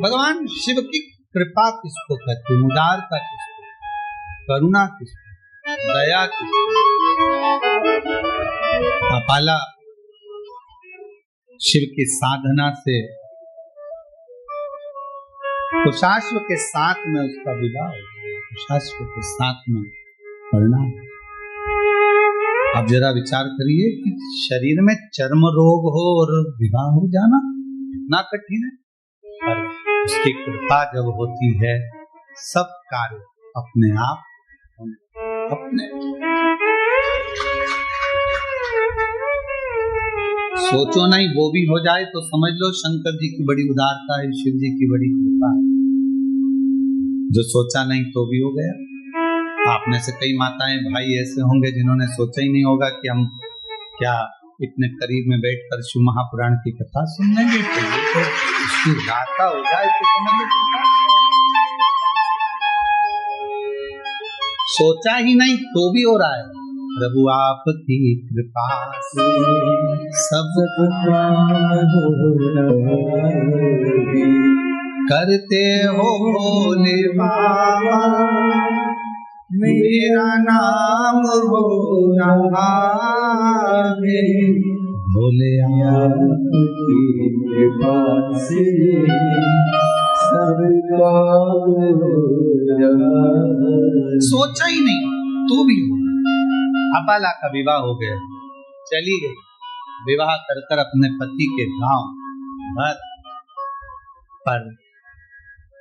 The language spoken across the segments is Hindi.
भगवान शिव की कृपा किसको कहते हैं, उदारता किसको, करुणा किसको, दया किसको। अपाला शिव की साधना से कुशाश्व के साथ में उसका विवाह हो गया, कुशाश्व के साथ में परिणाम। आप जरा विचार करिए कि शरीर में चर्म रोग हो और विवाह हो जाना कितना कठिन है, पर उसकी कृपा जब होती है सब कार्य अपने आप अपने। सोचो नहीं वो भी हो जाए तो समझ लो शंकर जी की बड़ी उदारता है, शिव जी की बड़ी कृपा है। जो सोचा नहीं तो भी हो गया। आप में से कई माताएं भाई ऐसे होंगे जिन्होंने सोचा ही नहीं होगा कि हम क्या इतने करीब में बैठकर शिव महापुराण की कथा सुन लेंगे, तो उसकी उदारता हो जाए तो समझ लो। सोचा ही नहीं तो भी हो रहा है। प्रभु आपकी कृपा से सब करते हो भोले बाबा, मेरा नाम हो रहा है भोले आपकी कृपा से सब सोचा ही नहीं तो भी हो। अपाला का विवाह हो गया, चली गई, विवाह कर कर अपने पति के गांव भर, पर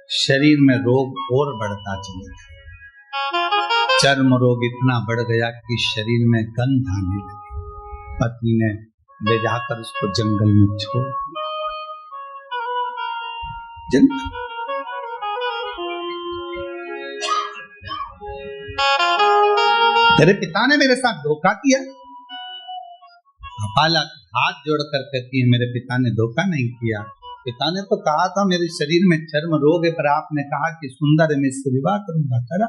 शरीर में रोग और बढ़ता चला गया। चर्म रोग इतना बढ़ गया कि शरीर में गंध आने लगी। पति ने ले जाकर उसको जंगल में छोड़ दिया। जंगल तेरे पिता ने मेरे साथ धोखा किया। अपाला हाथ जोड़कर कहती है मेरे पिता ने धोखा नहीं किया। पिता ने तो कहा था मेरे शरीर में चर्म रोग है, पर आपने कहा कि सुंदर है मैं इससे विवाह करूंगा, करा,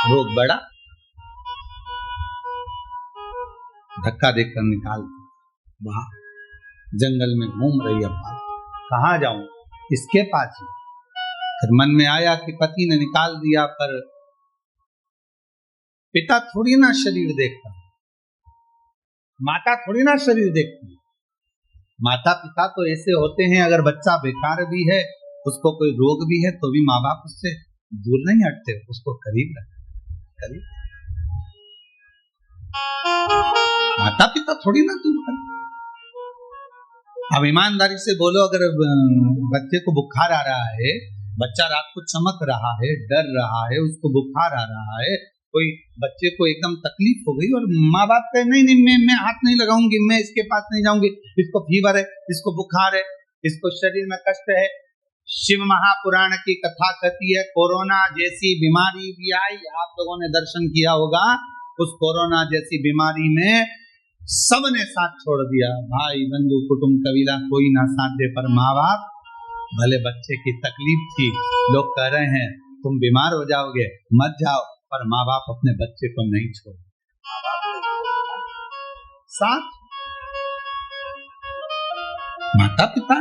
रोग बढ़ा, धक्का देकर निकाल दिया। जंगल में घूम रही अपाला, कहाँ जाऊं, इसके पास ही। फिर मन में आया कि पति ने निकाल दिया, पर पिता थोड़ी ना शरीर देखता, माता थोड़ी ना शरीर देखती। माता पिता तो ऐसे होते हैं, अगर बच्चा बेकार भी है, उसको कोई रोग भी है, तो भी माँ बाप उससे दूर नहीं हटते, उसको करीब रखते, करीब। माता पिता थोड़ी ना दूर करते। अब ईमानदारी से बोलो, अगर बच्चे को बुखार आ रहा है, बच्चा रात को चमक रहा है, डर रहा है, उसको बुखार आ रहा है, कोई बच्चे को एकदम तकलीफ हो गई और माँ बाप कहे नहीं मैं हाथ नहीं लगाऊंगी, मैं इसके पास नहीं जाऊंगी, इसको फीवर है, इसको बुखार है, इसको शरीर में कष्ट है। शिव महापुराण की कथा कहती है कोरोना जैसी बीमारी भी आई, आप लोगों ने दर्शन किया होगा। उस कोरोना जैसी बीमारी में सबने साथ छोड़ दिया, भाई बंधु कुटुंब कबीला कोई ना साथ दे, पर माँ बाप, भले बच्चे की तकलीफ थी, लोग कह रहे हैं तुम बीमार हो जाओगे, मत जाओ, पर माँ बाप अपने बच्चे को नहीं छोड़ साथ। माता पिता,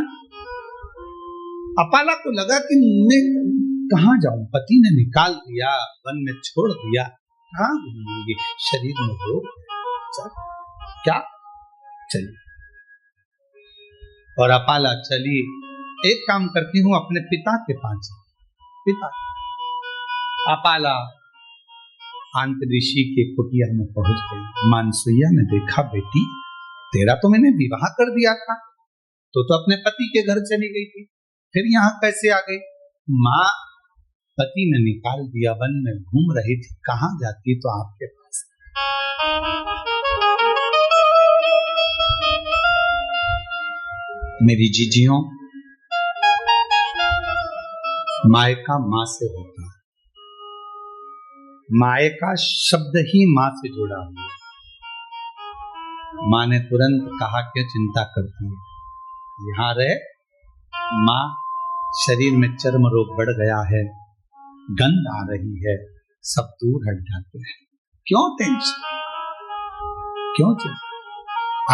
अपाला को लगा कि मैं कहाँ जाऊं, पति ने निकाल दिया, वन में छोड़ दिया, कहाँ घूमूंगी, शरीर में रोग, क्या चली। और अपाला चली, एक काम करती हूँ अपने पिता के पास। पिता अपाला अंत ऋषि के कुटिया में पहुंच गई। मानसैया ने देखा, बेटी तेरा तो मैंने विवाह कर दिया था, तो अपने पति के घर चली गई थी, फिर यहाँ कैसे आ गई? माँ, पति ने निकाल दिया, वन में घूम रही थी, कहाँ जाती तो आपके पास। मेरी जीजियों, मायका माँ से होता है। मायका शब्द ही माँ से जुड़ा हुआ। माँ ने तुरंत कहा क्या चिंता करती है, यहाँ रहे माँ, शरीर में चर्म रोग बढ़ गया है, गंध आ रही है, सब दूर हट जाते हैं, क्यों टेंशन, क्यों चिंता।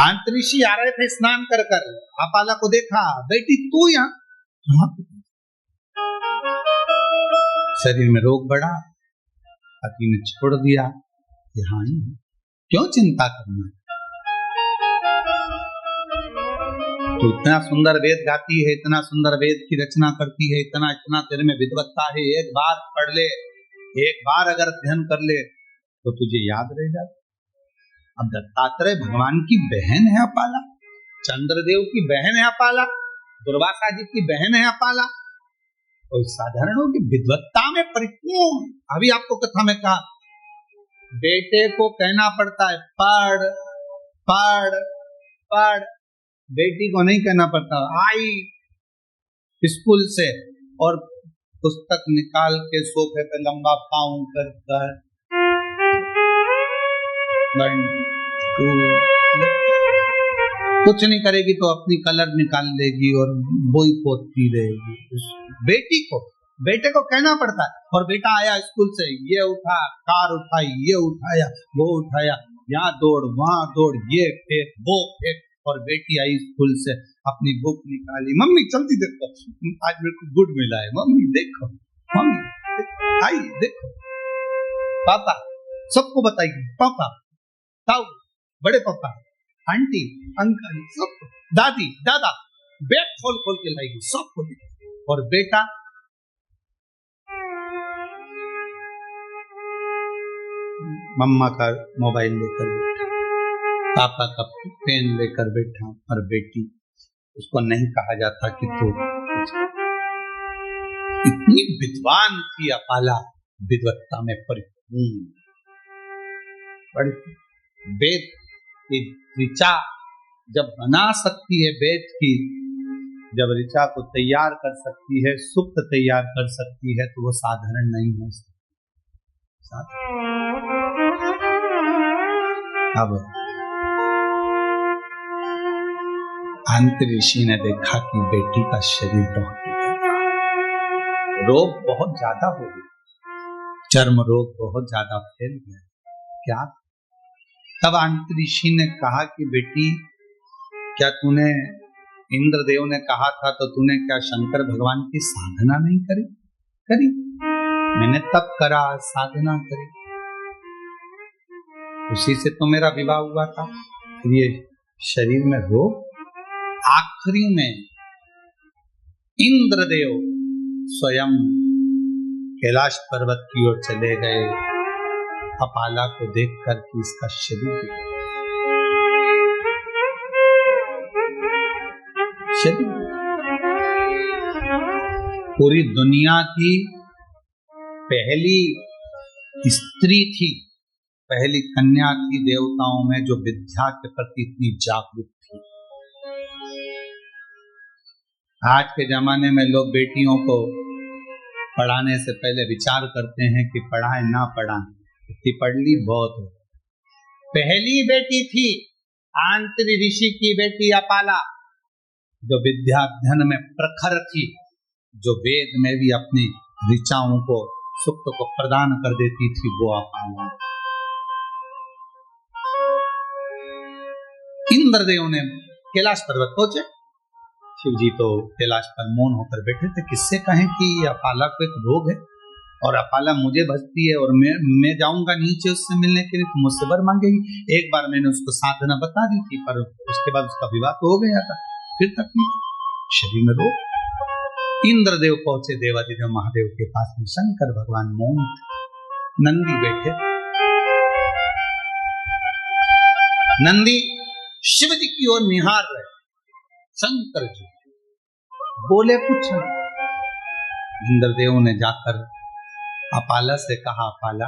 अंतरिक्षी आ रहे थे स्नान कर कर, अपाला को देखा, बेटी तू यहाँ, हाँ। शरीर में रोग बढ़ा, पति ने छोड़ दिया, यहाँ ही क्यों चिंता करना। तो इतना सुंदर वेद गाती है, इतना सुंदर वेद की रचना करती है, इतना इतना तेरे में विद्वत्ता है, एक बार पढ़ ले, एक बार अगर अध्ययन कर ले तो तुझे याद रह जाता। अब दत्तात्रेय भगवान की बहन है अपाला, चंद्रदेव की बहन है अपाला, दुर्वासा जी की बहन है अपाला, कोई साधारणों की विद्वत्ता में परिपूर्ण। अभी आपको कथा में कहा, बेटे को कहना पड़ता है पढ़ पढ़ पढ़, बेटी को नहीं कहना पड़ता। आई स्कूल से और पुस्तक निकाल के सोफे पे लंबा पाँव कर कर कुछ नहीं करेगी तो अपनी कलर निकाल लेगी और बोई पोतती रहेगी। बेटी को, बेटे को कहना पड़ता है। और बेटा आया स्कूल से, ये उठा, कार उठाई, ये उठाया, वो उठाया, यहाँ दौड़ वहां दौड़, ये फेंक वो फेंक। और बेटी आई स्कूल से, अपनी बुक निकाली, मम्मी जल्दी देखो आज मेरे को गुड मिला है, मम्मी देखो, मम्मी आई देखो, पापा सबको बताएगी, पापा ताऊ, बड़े पापा, आंटी, अंकल, सबको, दादी दादा, बैग खोल खोल के लाएगी सबको। और बेटा मम्मा का मोबाइल लेकर बैठा, पापा का पेन लेकर बैठा। और बेटी, उसको नहीं कहा जाता कि तू इतनी विद्वान थी अपाला, विद्वत्ता में परिपूर्ण। वेद की ऋचा जब बना सकती है, वेद की जब ऋचा को तैयार कर सकती है, सुक्त तैयार कर सकती है, तो वो साधारण नहीं हो सकती। अब अंत ऋषि ने देखा कि बेटी का शरीर बहुत बिगड़ा, रोग बहुत ज्यादा हो गया, चर्म रोग बहुत ज्यादा फैल गया। क्या? तब अंत ऋषि ने कहा कि बेटी, क्या तूने, इंद्रदेव ने कहा था तो तूने क्या शंकर भगवान की साधना नहीं करी? करी, मैंने तब करा, साधना करी, उसी से तो मेरा विवाह हुआ था। फिर ये शरीर में रोग। आखिरी में इंद्रदेव स्वयं कैलाश पर्वत की ओर चले गए, अपाला को देखकर कि इसका शरीर पूरी दुनिया की पहली स्त्री थी, पहली कन्या थी देवताओं में जो विद्या के प्रति इतनी जागरूक थी। आज के जमाने में लोग बेटियों को पढ़ाने से पहले विचार करते हैं कि पढ़ाएं ना पढ़ाएं, इतनी पढ़ ली बहुत हो। पहली बेटी थी आंत्री ऋषि की बेटी अपाला, जो विद्याध्ययन में प्रखर थी, जो वेद में भी अपनी ऋचाओं को, सुक्त को प्रदान कर देती थी, वो अपाला। इंद्रदेव ने कैलाश पर्वत पहुंचे, शिव जी तो कैलाश पर मौन होकर बैठे थे। किससे कहें कि अपाला को एक रोग है और अपाला मुझे भजती है और मैं जाऊंगा नीचे उससे मिलने के लिए तो मुझसे वर मांगेगी। एक बार मैंने उसको साधना बता दी थी, पर उसके बाद उसका विवाह तो हो गया था, फिर तकलीफ, शरीर में रोग। इंद्रदेव पहुंचे देवादिदेव महादेव के पास में, शंकर भगवान मौन, नंदी बैठे। नंदी शिव जी की ओर निहार रहे, शंकर जी बोले कुछ नहीं। इंद्रदेव ने जाकर अपाला से कहा, अपाला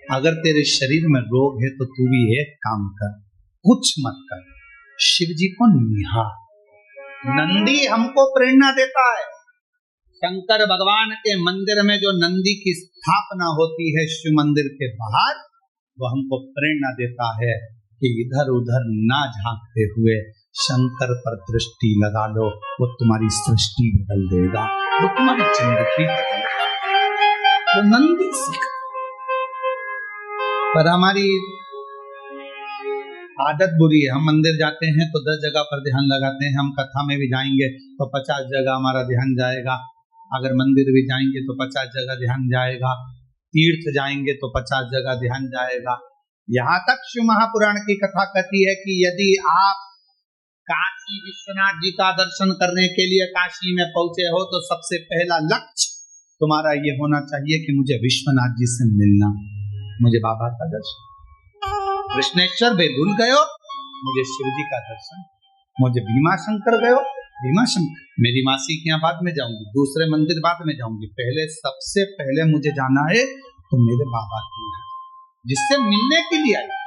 अगर तेरे शरीर में रोग है तो तू भी एक काम कर, कुछ मत कर, शिव जी को निहार। नंदी हमको प्रेरणा देता है। शंकर भगवान के मंदिर में जो नंदी की स्थापना होती है शिव मंदिर के बाहर, वो हमको प्रेरणा देता है कि इधर उधर ना झांकते हुए शंकर पर दृष्टि लगा लो, वो तुम्हारी सृष्टि बदल देगा, वो तुम्हारी जिंदगी बदल देगा। वो नंदी सीख। पर आदत बुरी है। हम मंदिर जाते हैं तो 10 जगह पर ध्यान लगाते हैं, हम कथा में भी जाएंगे तो 50 जगह हमारा ध्यान जाएगा, अगर मंदिर भी जाएंगे तो 50 जगह ध्यान जाएगा, तीर्थ जाएंगे तो 50 जगह ध्यान जाएगा। यहाँ तक शिव महापुराण की कथा कहती है कि यदि आप काशी विश्वनाथ जी का दर्शन करने के लिए काशी में पहुंचे हो तो सबसे पहला लक्ष्य तुम्हारा ये होना चाहिए कि मुझे विश्वनाथ जी से मिलना, मुझे बाबा का दर्शन। कृष्णेश्वर बेलूल गयो, मुझे शिव जी का दर्शन। मुझे भीमा शंकर गयो, भीमा शंकर, मेरी मासी के यहाँ बाद में जाऊंगी, दूसरे मंदिर बाद में जाऊंगी, पहले सबसे पहले मुझे जाना है तो मेरे बाबा के यहाँ, जिससे मिलने के लिए आई।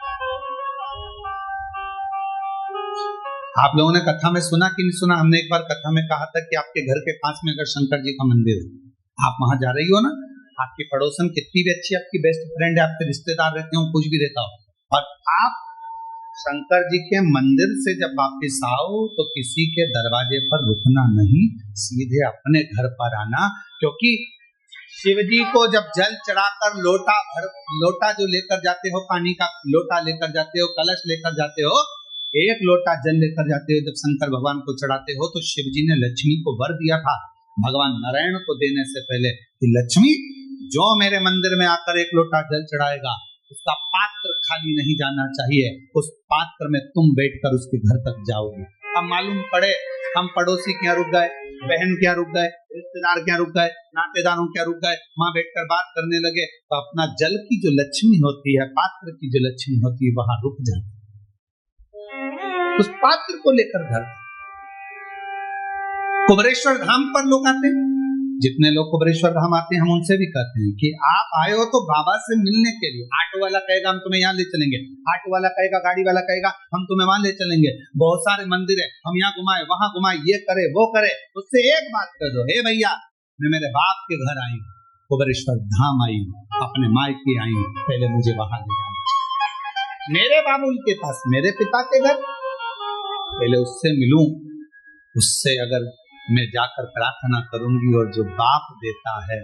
आप लोगों ने कथा में सुना कि नहीं सुना? हमने एक बार कथा में कहा था कि आपके घर के पास में अगर शंकर जी का मंदिर है, आप वहां जा रही हो ना, आपकी पड़ोसन कितनी भी अच्छी आपकी बेस्ट फ्रेंड है, आपके रिश्तेदार रहते हो, कुछ भी रहता हो, और आप शंकर जी के मंदिर से जब वापिस आओ तो किसी के दरवाजे पर रुकना नहीं, सीधे अपने घर पर आना। क्योंकि शिव जी को जब जल चढ़ाकर लोटा जो लेकर जाते हो, पानी का लोटा लेकर जाते हो, कलश लेकर जाते हो, एक लोटा जल लेकर जाते हो, जब शंकर भगवान को चढ़ाते हो तो शिव जी ने लक्ष्मी को वर दिया था भगवान नारायण को देने से पहले कि लक्ष्मी जो मेरे मंदिर में आकर एक लोटा जल चढ़ाएगा उसका पात्र खाली नहीं जाना चाहिए, उस पात्र में तुम बैठकर उसके घर तक जाओगे। अब मालूम पड़े हम पड़ोसी के यहाँ रुक गए, बहन के यहाँ रुक गए, रिश्तेदार के यहाँ रुक गए, नातेदारों के यहाँ रुक गए, वहां बैठकर बात करने लगे तो अपना जल की जो लक्ष्मी होती है, पात्र की जो लक्ष्मी होती है, वहां रुक जाती, उस पात्र को लेकर घर। कुबरेश्वर धाम पर लोग आते हैं, जितने लोग कुबरेश्वर धाम आते हैं हम उनसे भी कहते हैं कि आप आए हो तो बाबा से मिलने के लिए। ऑटो वाला कहेगा हम तुम्हें यहाँ ले चलेंगे, ऑटो वाला कहेगा, गाड़ी वाला कहेगा हम तुम्हें वहां ले चलेंगे, बहुत सारे मंदिर है हम यहाँ घुमाए वहां घुमाए, ये करे वो करे, उससे एक बात कर दो, हे भैया मैं मेरे बाप के घर आई हूँ, कुबरेश्वर धाम आई हूँ, अपने मायके आई हूँ, पहले मुझे वहां ले जाना, मेरे बाबुल के पास, मेरे पिता के घर, पहले उससे मिलूं, उससे अगर मैं जाकर प्रार्थना करूंगी और जो बाप देता है,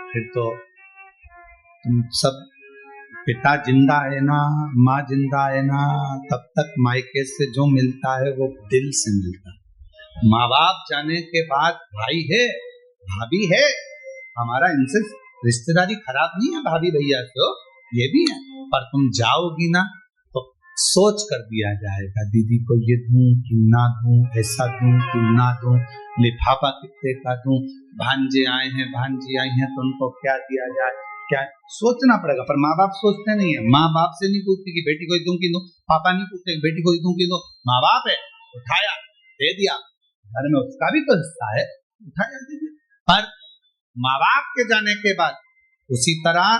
फिर तो तुम सब, पिता जिंदा है ना, माँ जिंदा है ना, तब तक मायके से जो मिलता है वो दिल से मिलता है। माँ बाप जाने के बाद भाई है, भाभी है, हमारा इनसे रिश्तेदारी खराब नहीं है, भाभी भैया तो ये भी है, पर तुम जाओगी ना तो सोच कर दिया जाएगा, दीदी को ये दूं कि ना दूं, ऐसा दूं कि ना दूं, लिफाफा कितने का दूं, भांजे आए हैं भांजी आई हैं तो उनको क्या दिया जाए, क्या सोचना पड़ेगा। पर माँ बाप सोचते नहीं है, माँ बाप से नहीं पूछती कि बेटी को दूं कि दूं, पापा नहीं पूछते बेटी को दूं कि दूं, माँ बाप है, उठाया दे दिया, घर में उसका भी तो हिस्सा है, उठाया दे दिया। पर माँ बाप के जाने के बाद उसी तरह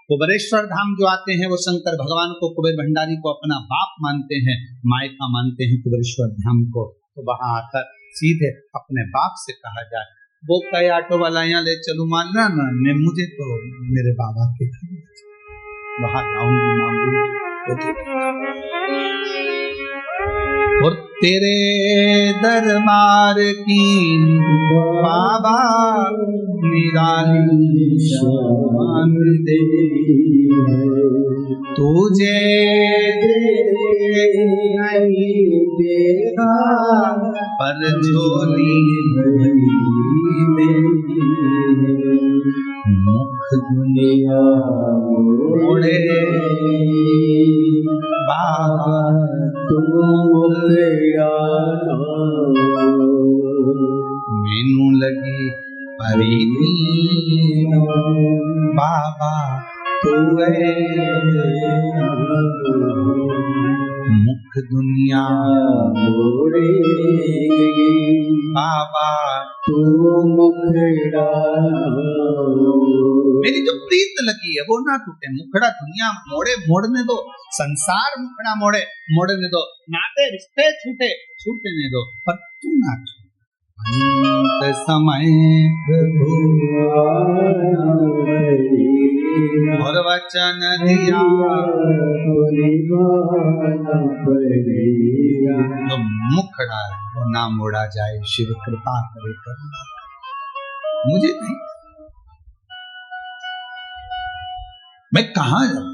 कुबरेश्वर धाम जो आते हैं वो शंकर भगवान को, कुबेर भंडारी को अपना बाप मानते हैं, मायका मानते हैं कुबरेश्वर धाम को, तो वहां आकर सीधे अपने बाप से कहा जाए, वो कहे ऑटो वाला यहाँ ले चलूं, मानना ना, मुझे तो मेरे बाबा के घर वहां जाऊंगी, मांगूंगी, और तेरे दरबार की बाबा निराली शान दे, तुझे नहीं देगा पर झोली दे, मुख दुनिया मोड़े बाबा तू मैनू लगी परी बाबा तू मुख दुनिया मोड़े बाबा तू मुखड़ा, मेरी जो प्रीत लगी है वो ना टूटे, मुखड़ा दुनिया मोड़े मोड़ने दो, संसार मुखड़ा मोड़े मोड़ने दो, नाते रिश्ते छूटे छूटने दो, पर तू ना छूटे। अंत समय प्रभु और वचन दिया तो मुखड़ा वो ना मोड़ा जाए, शिव कृपा करे करुणा, मुझे नहीं, मैं कहां जाऊं,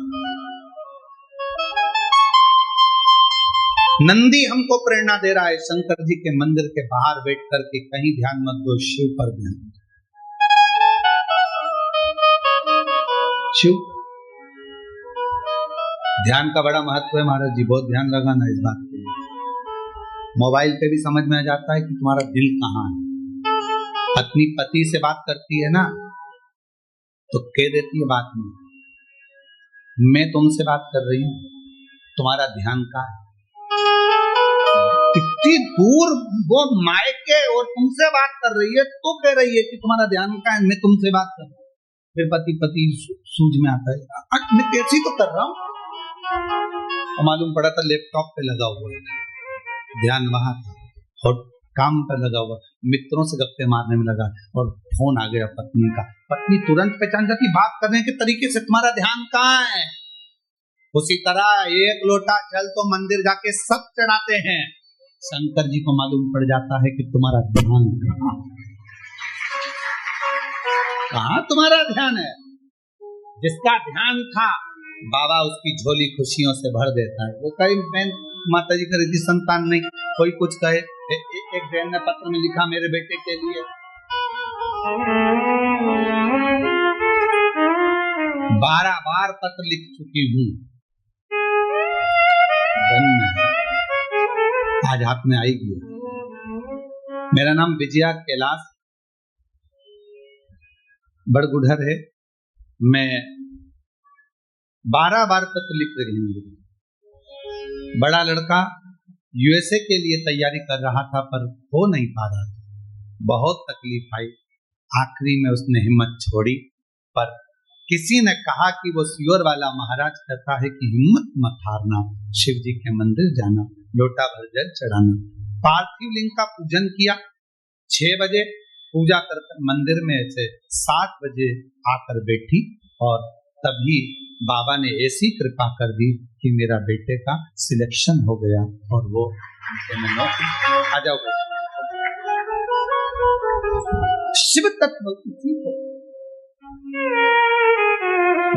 नंदी हमको प्रेरणा दे रहा है शंकर जी के मंदिर के बाहर बैठ करके, कहीं ध्यान मत दो, शिव पर ध्यान। शिव ध्यान का बड़ा महत्व है महाराज जी, बहुत ध्यान लगाना इस बात पे। मोबाइल पे भी समझ में आ जाता है कि तुम्हारा दिल कहाँ है। पत्नी पति से बात करती है ना तो कह देती है बात में, मैं तुमसे बात कर रही हूं, तुम्हारा ध्यान कहाँ है। इतनी दूर वो मायके और तुमसे बात कर रही है तो कह रही है कि तुम्हारा ध्यान कहाँ है, मैं तुमसे बात कर रहा हूं। फिर पति सूझ में आता है, मैं कैसी तो कर रहा हूं, तो मालूम पड़ा था लैपटॉप पे लगा हुआ है, ध्यान वहां था और काम पर लगा हुआ, मित्रों से गप्पे मारने में लगा और फोन आ गया पत्नी का। पत्नी तुरंत पहचान जाती बात करने के तरीके से, तुम्हारा ध्यान कहाँ है। उसी तरह एक लोटा जल तो मंदिर जाके सब चढ़ाते हैं, शंकर जी को मालूम पड़ जाता है कि तुम्हारा ध्यान कहाँ तुम्हारा ध्यान है। जिसका ध्यान था बाबा उसकी झोली खुशियों से भर देता है। वो कई बहन माता जी कह रही थी संतान नहीं, कोई कुछ कहे। एक बहन ने पत्र में लिखा मेरे बेटे के लिए 12 बार पत्र लिख चुकी हूँ, आज हाथ में आई गया। मेरा नाम विजया कैलाश बड़गुढ़र है, मैं 12 बार पत्र लिख रही हूँ। बड़ा लड़का यूएसए के लिए तैयारी कर रहा था पर हो नहीं पा रहा था, बहुत तकलीफ आई। आखिरी में उसने हिम्मत छोड़ी, पर किसी ने कहा कि वो सियोर वाला महाराज कहता है कि हिम्मत मत हारना, शिव जी के मंदिर जाना, लोटा भर जल चढ़ाना। पार्थिव लिंग का पूजन किया, 6 बजे पूजा कर मंदिर में से 7 बजे आकर बैठी और तभी बाबा ने ऐसी कृपा कर दी कि मेरा बेटे का सिलेक्शन हो गया और वो आ जाओ। शिव तत्व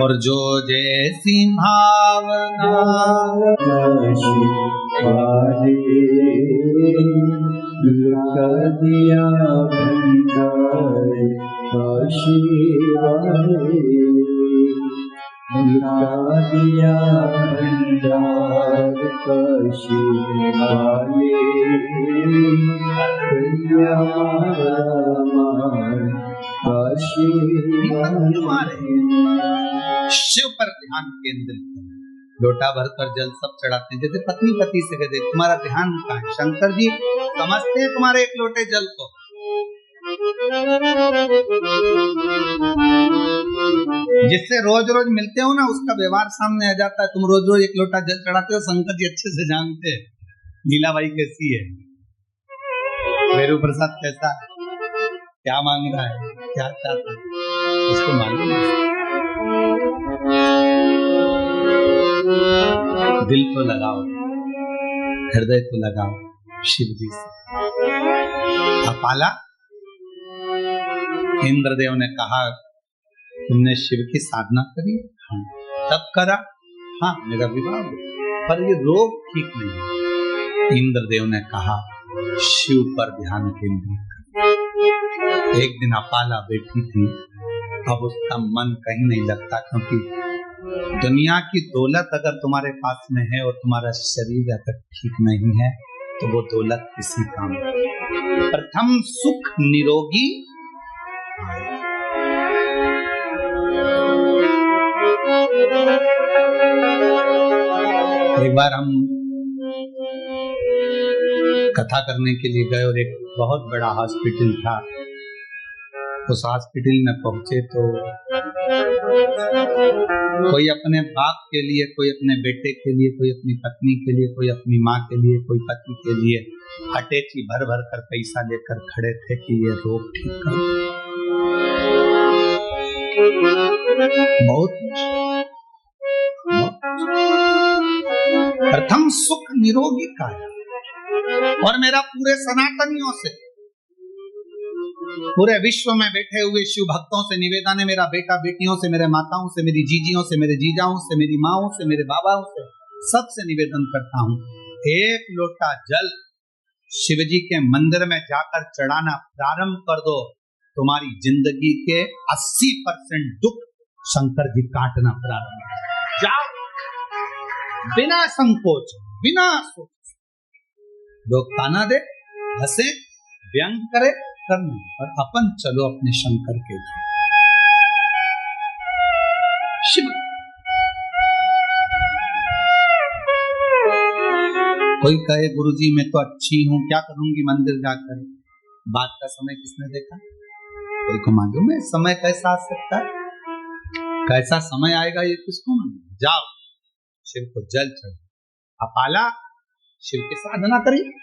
और जो जैसी भावना दिया दिया शिव पर ध्यान केंद्रित करें। लोटा भरकर जल सब चढ़ाते हैं, जैसे पत्नी पति से कहते तुम्हारा ध्यान कहाँ है। शंकर जी समझते हैं तुम्हारे एक लोटे जल को। जिससे रोज रोज मिलते हो ना उसका व्यवहार सामने आ जाता है। तुम रोज रोज एक लोटा जल चढ़ाते हो, शंकर जी अच्छे से जानते हैं लीलाबाई कैसी है, वेरू प्रसाद कैसा है, क्या मांग रहा है, क्या चाहता है, उसको मालूम है। दिल को लगाओ, हृदय को लगाओ शिव जी से। अपाला इंद्रदेव ने कहा तुमने शिव की साधना करी? हाँ। तब करा? हाँ, मेरा विवाह हुआ, पर ये रोग ठीक नहीं। इंद्रदेव ने कहा शिव पर ध्यान केंद्रित कर। एक दिन अपाला बैठी थी, अब उसका मन कहीं नहीं लगता, क्योंकि दुनिया की दौलत अगर तुम्हारे पास में है और तुम्हारा शरीर अगर ठीक नहीं है तो वो दौलत किसी काम नहीं। प्रथम सुख निरोगी, एक बार हम कथा करने के लिए गए और एक बहुत बड़ा हॉस्पिटल था। उस हॉस्पिटल में पहुंचे तो कोई अपने बाप के लिए, कोई अपने बेटे के लिए, कोई अपनी पत्नी के लिए, कोई अपनी माँ के लिए, कोई पति के लिए अटैची भर भर कर पैसा लेकर खड़े थे कि ये रोग ठीक कर। बहुत प्रथम सुख निरोगी का है। और मेरा पूरे सनातनियों से, पूरे विश्व में बैठे हुए शिव भक्तों से निवेदन है, मेरा बेटा बेटियों से, मेरे माताओं से, मेरी जीजियों से, मेरे जीजाओं से, मेरी माओं से, मेरे बाबाओं से, सबसे निवेदन करता हूँ, एक लोटा जल शिवजी के मंदिर में जाकर चढ़ाना प्रारंभ कर दो, तुम्हारी जिंदगी के 80% दुख शंकर जी काटना प्रारंभ कर जाओ, बिना संकोच, बिना सोच। लोग ताना दे, हंसे, व्यंग करे, करने और अपन चलो अपने शंकर के लिए। शिव कोई कहे गुरुजी मैं तो अच्छी हूं, क्या करूंगी मंदिर जाकर, बात का समय किसने देखा? कोई को मालूम है समय कैसा आ सकता है, कैसा समय आएगा ये किसको मालूम? जाओ शिव को जल चढ़ो, अपाला शिव की साधना करिए।